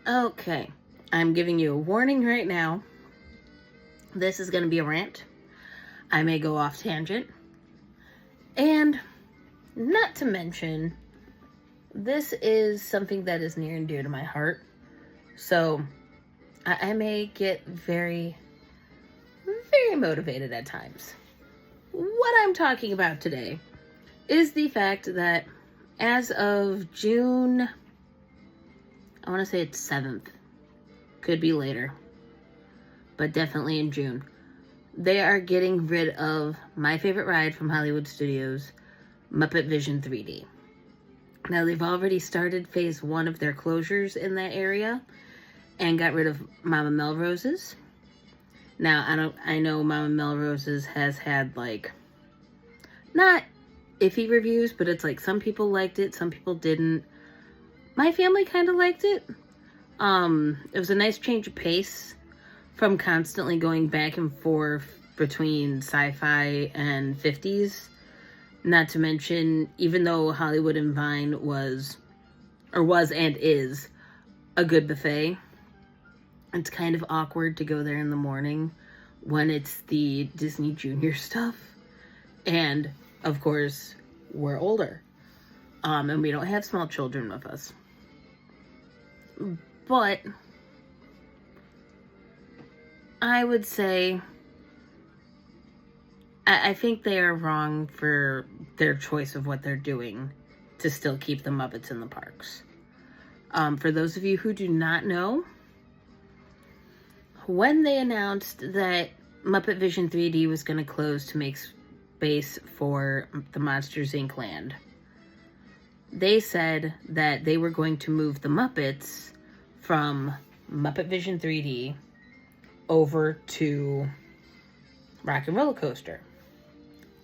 Okay, I'm giving you a warning right now. This is going to be a rant. I may go off tangent. And not to mention, this is something that is near and dear to my heart. So I may get very, very motivated at times. What I'm talking about today is the fact that as of June, I want to say it's 7th, could be later, but definitely in June, they are getting rid of my favorite ride from Hollywood Studios, Muppet Vision 3D. Now, they've already started phase 1 of their closures in that area and got rid of Mama Melrose's. Now, I know Mama Melrose's has had, like, not iffy reviews, but it's like some people liked it, some people didn't. My family kind of liked it. It was a nice change of pace from constantly going back and forth between sci-fi and 50s. Not to mention, even though Hollywood and Vine was and is a good buffet, it's kind of awkward to go there in the morning when it's the Disney Junior stuff. And, of course, we're older. And we don't have small children with us. But I would say I think they are wrong for their choice of what they're doing to still keep the Muppets in the parks. For those of you who do not know, when they announced that Muppet Vision 3D was going to close to make space for the Monsters, Inc. land, they said that they were going to move the Muppets from Muppet Vision 3D over to Rock and Roller Coaster.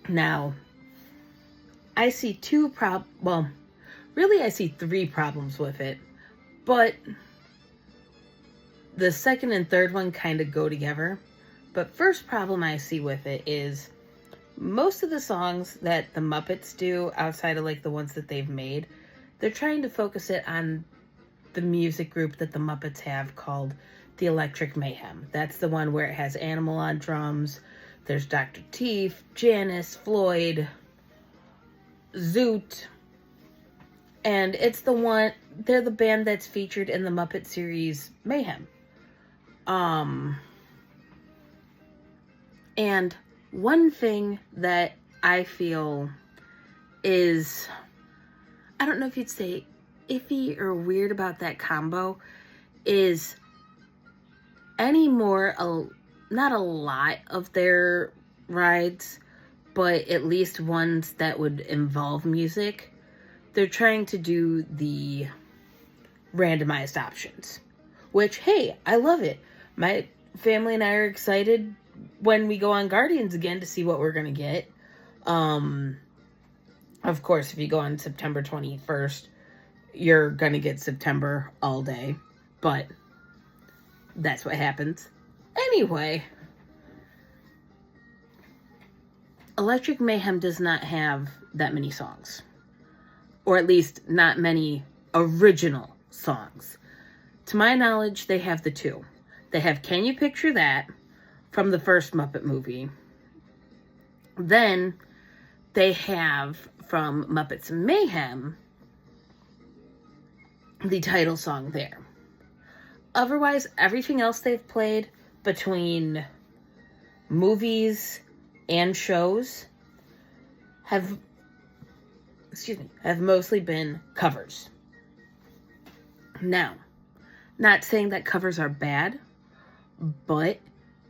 Now, I see I see 3 problems with it, but the second and third one kind of go together. But first problem I see with it is most of the songs that the Muppets do, outside of like the ones that they've made, they're trying to focus it on the music group that the Muppets have called the Electric Mayhem. That's the one where it has Animal on drums. There's Dr. Teeth, Janice, Floyd, Zoot. And it's they're the band that's featured in the Muppet series Mayhem. And one thing that I feel is, I don't know if you'd say iffy or weird about that combo, is not a lot of their rides, but at least ones that would involve music, they're trying to do the randomized options. Which, hey, I love it. My family and I are excited when we go on Guardians again to see what we're going to get. Of course, if you go on September 21st, you're going to get September all day. But that's what happens. Anyway, Electric Mayhem does not have that many songs. Or at least not many original songs. To my knowledge, they have the 2. They have Can You Picture That? From the first Muppet movie. Then they have from Muppets Mayhem the title song there. Otherwise, everything else they've played between movies and shows have mostly been covers. Now, not saying that covers are bad, but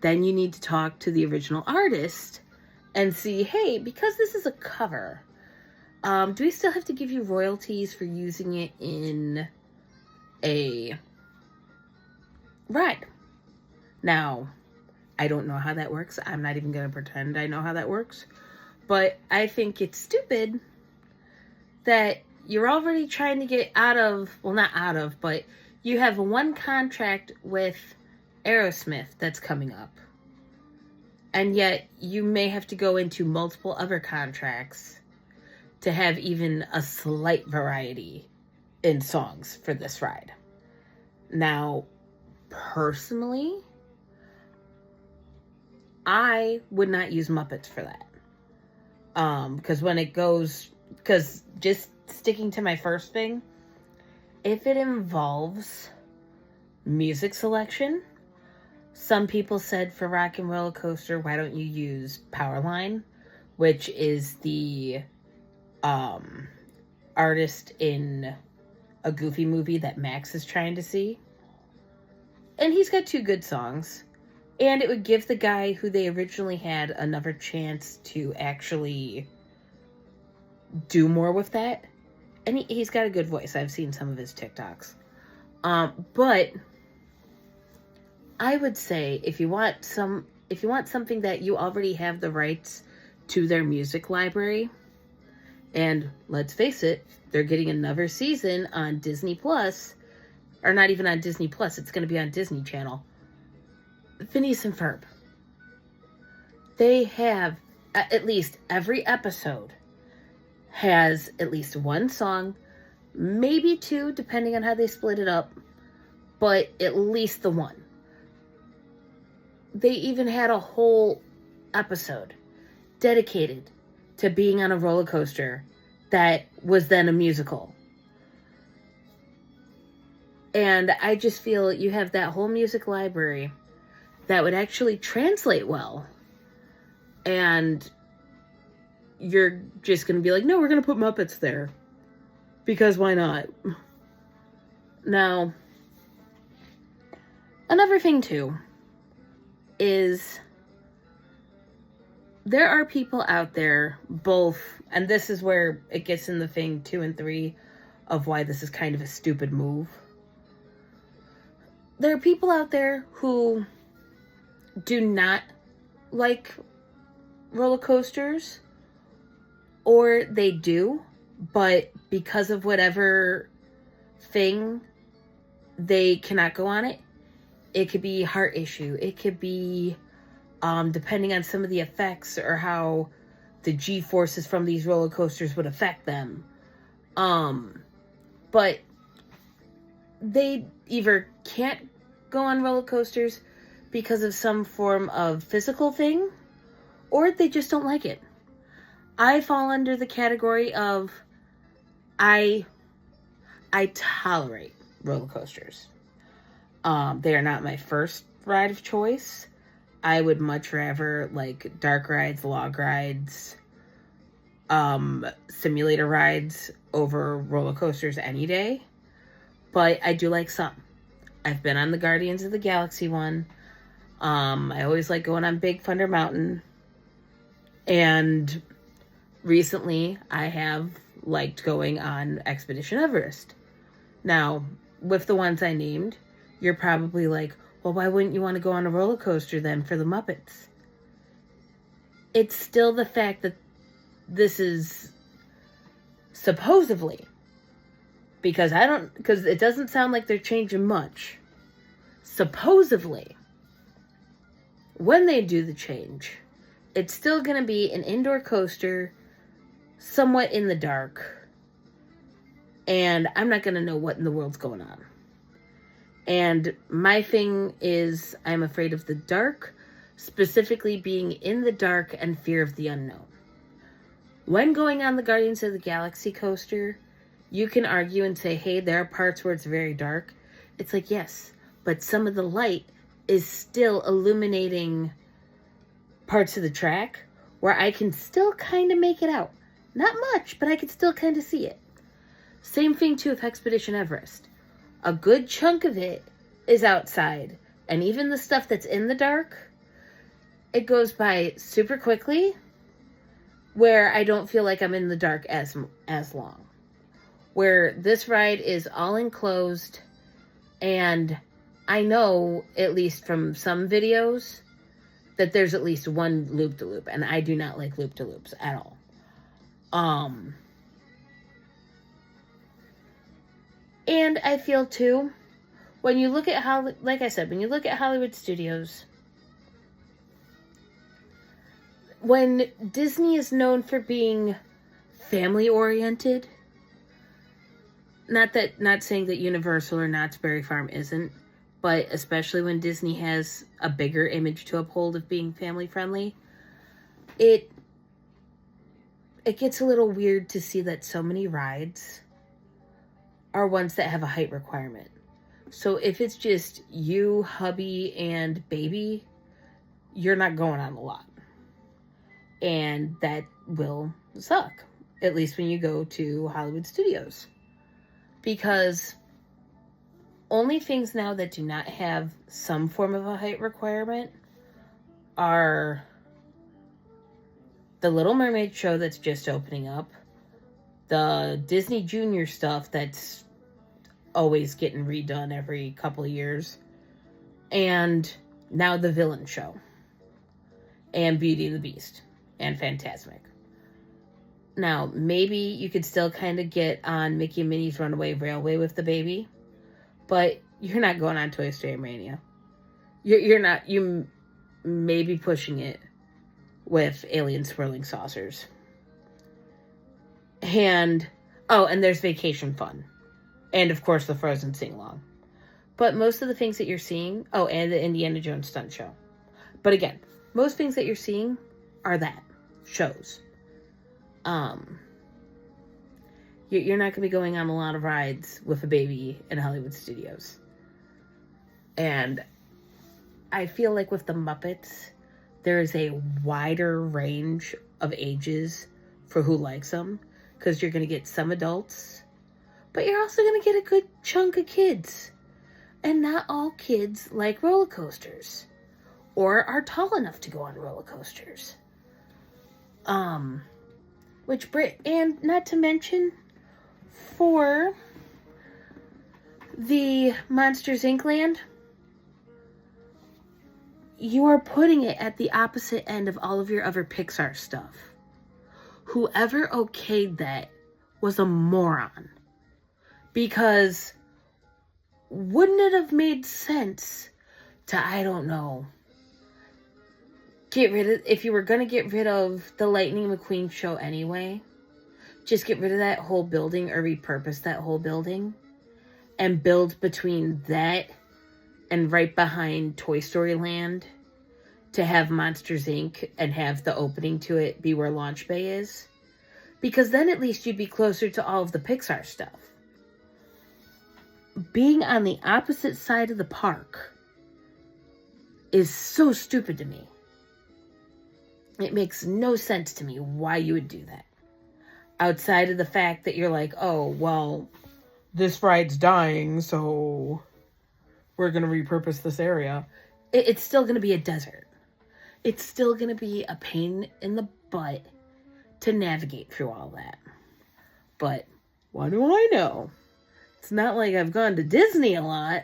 then you need to talk to the original artist and see, hey, because this is a cover, do we still have to give you royalties for using it in a ride? Now, I don't know how that works. I'm not even going to pretend I know how that works. But I think it's stupid that you're already trying to get but you have one contract with Aerosmith that's coming up. And yet you may have to go into multiple other contracts to have even a slight variety in songs for this ride. Now, personally, I would not use Muppets for that. Because just sticking to my first thing, if it involves music selection, some people said for Rock and Roller Coaster, why don't you use Powerline, which is the artist in a Goofy movie that Max is trying to see. And he's got 2 good songs. And it would give the guy who they originally had another chance to actually do more with that. And he's got a good voice. I've seen some of his TikToks. But I would say if you want something that you already have the rights to their music library, and let's face it, they're getting another season on Disney Plus, or not even on Disney Plus, it's going to be on Disney Channel. Phineas and Ferb. They have, at least every episode has at least 1 song, maybe 2, depending on how they split it up, but at least the 1. They even had a whole episode dedicated to being on a roller coaster that was then a musical. And I just feel you have that whole music library that would actually translate well. And you're just going to be like, no, we're going to put Muppets there. Because why not? Now, another thing too is there are people out there, both, and this is where it gets in the thing 2 and 3 of why this is kind of a stupid move. There are people out there who do not like roller coasters, or they do, but because of whatever thing, they cannot go on it. It could be heart issue. It could be, depending on some of the effects or how the G-forces from these roller coasters would affect them. But they either can't go on roller coasters because of some form of physical thing, or they just don't like it. I fall under the category of I tolerate roller coasters. They are not my first ride of choice. I would much rather like dark rides, log rides, simulator rides over roller coasters any day. But I do like some. I've been on the Guardians of the Galaxy one. I always like going on Big Thunder Mountain. And recently I have liked going on Expedition Everest. Now, with the ones I named, you're probably like, well, why wouldn't you want to go on a roller coaster then for the Muppets? It's still the fact that this is supposedly, because it doesn't sound like they're changing much. Supposedly, when they do the change, it's still going to be an indoor coaster, somewhat in the dark, and I'm not going to know what in the world's going on. And my thing is, I'm afraid of the dark, specifically being in the dark and fear of the unknown. When going on the Guardians of the Galaxy coaster, you can argue and say, hey, there are parts where it's very dark. It's like, yes, but some of the light is still illuminating parts of the track where I can still kind of make it out. Not much, but I can still kind of see it. Same thing too with Expedition Everest. A good chunk of it is outside. And even the stuff that's in the dark, it goes by super quickly, where I don't feel like I'm in the dark as long. Where this ride is all enclosed, and I know, at least from some videos, that there's at least one loop-de-loop, and I do not like loop-de-loops at all. And I feel too, when you look at like I said, when you look at Hollywood studios, when Disney is known for being family-oriented, Not saying that Universal or Knott's Berry Farm isn't, but especially when Disney has a bigger image to uphold of being family friendly, it gets a little weird to see that so many rides are ones that have a height requirement. So if it's just you, hubby, and baby, you're not going on the lot. And that will suck. At least when you go to Hollywood Studios. Because only things now that do not have some form of a height requirement are the Little Mermaid show that's just opening up, the Disney Junior stuff that's always getting redone every couple of years, and now the Villain show, and Beauty and the Beast, and Fantasmic. Now, maybe you could still kind of get on Mickey and Minnie's Runaway Railway with the baby, but you're not going on Toy Story Mania. You're not. You may be pushing it with Alien Swirling Saucers. And there's Vacation Fun. And, of course, the Frozen Sing-Along. But most of the things that you're seeing... Oh, and the Indiana Jones Stunt Show. But again, most things that you're seeing are that. Shows. You're not going to be going on a lot of rides with a baby in Hollywood Studios. And I feel like with the Muppets, there is a wider range of ages for who likes them. Because you're going to get some adults, but you're also going to get a good chunk of kids. And not all kids like roller coasters. Or are tall enough to go on roller coasters. And not to mention, for the Monsters Inc. land, you are putting it at the opposite end of all of your other Pixar stuff. Whoever okayed that was a moron. Because wouldn't it have made sense to, I don't know, if you were going to get rid of the Lightning McQueen show anyway, just get rid of that whole building or repurpose that whole building and build between that and right behind Toy Story Land to have Monsters Inc. and have the opening to it be where Launch Bay is. Because then at least you'd be closer to all of the Pixar stuff. Being on the opposite side of the park is so stupid to me. It makes no sense to me why you would do that. Outside of the fact that you're like, oh, well, this ride's dying, so we're going to repurpose this area. It's still going to be a desert. It's still going to be a pain in the butt to navigate through all that. But what do I know? It's not like I've gone to Disney a lot,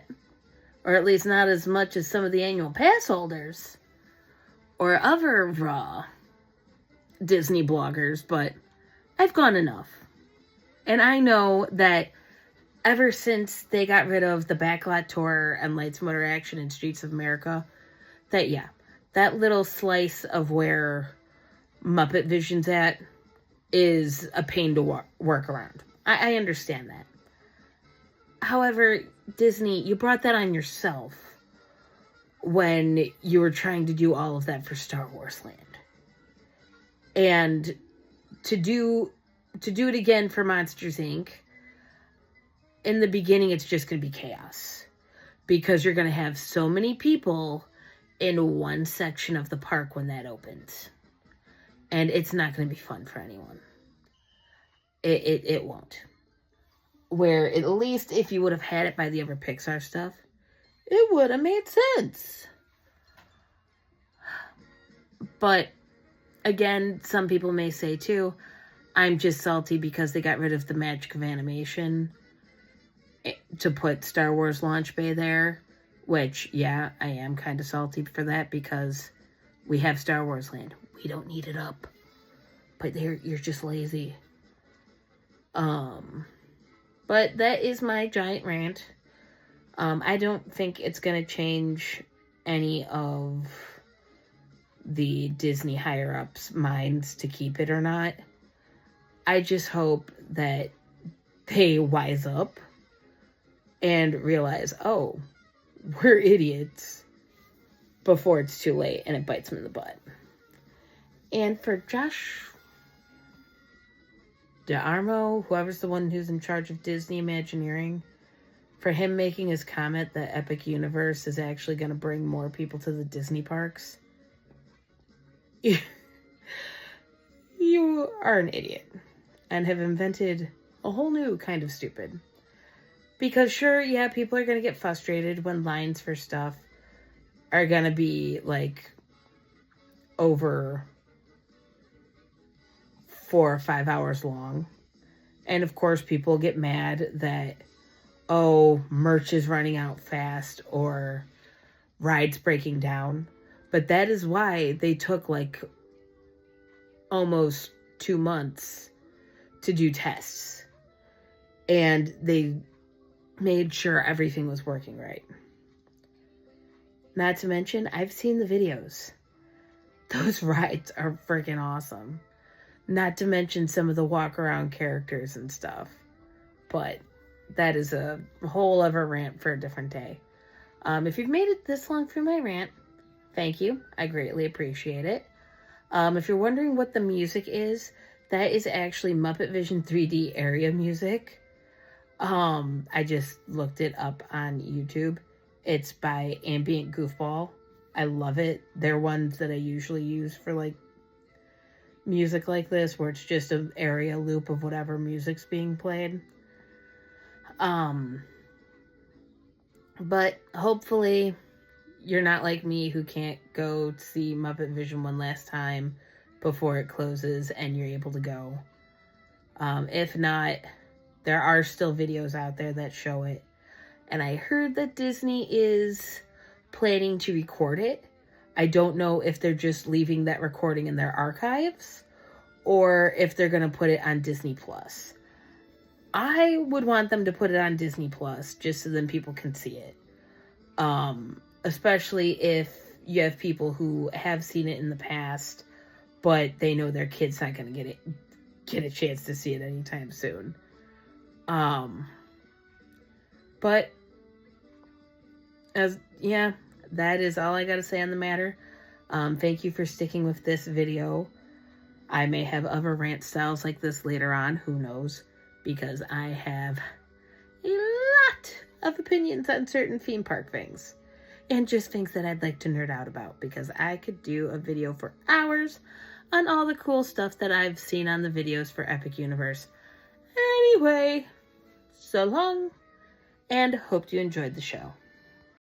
or at least not as much as some of the annual pass holders or other Disney bloggers, but I've gone enough. And I know that ever since they got rid of the Backlot Tour and Lights, Motor Action and Streets of America, that little slice of where Muppet Vision's at is a pain to work around. I understand that. However, Disney, you brought that on yourself when you were trying to do all of that for Star Wars Land. And to do it again for Monsters, Inc., in the beginning, it's just going to be chaos. Because you're going to have so many people in one section of the park when that opens. And it's not going to be fun for anyone. It won't. Where at least if you would have had it by the other Pixar stuff, it would have made sense. But again, some people may say too, I'm just salty because they got rid of the magic of animation to put Star Wars Launch Bay there. Which, yeah, I am kind of salty for that because we have Star Wars Land. We don't need it up. But you're just lazy. But that is my giant rant. I don't think it's going to change any of the Disney higher-ups' minds to keep it or not. I just hope that they wise up and realize, oh, we're idiots, before it's too late and it bites them in the butt. And for Josh DeArmo, whoever's the one who's in charge of Disney Imagineering, for him making his comment that Epic Universe is actually going to bring more people to the Disney parks, you are an idiot and have invented a whole new kind of stupid. Because sure, yeah, people are going to get frustrated when lines for stuff are going to be like over 4 or 5 hours long. And of course, people get mad that, oh, merch is running out fast or rides breaking down. But that is why they took like almost 2 months to do tests. And they made sure everything was working right. Not to mention, I've seen the videos. Those rides are freaking awesome. Not to mention some of the walk around characters and stuff. But that is a whole other rant for a different day. If you've made it this long through my rant, thank you. I greatly appreciate it. If you're wondering what the music is, that is actually Muppet Vision 3D area music. I just looked it up on YouTube. It's by Ambient Goofball. I love it. They're ones that I usually use for like music like this, where it's just an area loop of whatever music's being played. But hopefully you're not like me who can't go see Muppet Vision one last time before it closes and you're able to go. If not, there are still videos out there that show it. And I heard that Disney is planning to record it. I don't know if they're just leaving that recording in their archives or if they're going to put it on Disney Plus. I would want them to put it on Disney Plus just so then people can see it. Especially if you have people who have seen it in the past, but they know their kid's not going to get a chance to see it anytime soon. But that is all I got to say on the matter. Thank you for sticking with this video. I may have other rant styles like this later on, who knows, because I have a lot of opinions on certain theme park things and just things that I'd like to nerd out about, because I could do a video for hours on all the cool stuff that I've seen on the videos for Epic Universe. Anyway, so long, and hope you enjoyed the show.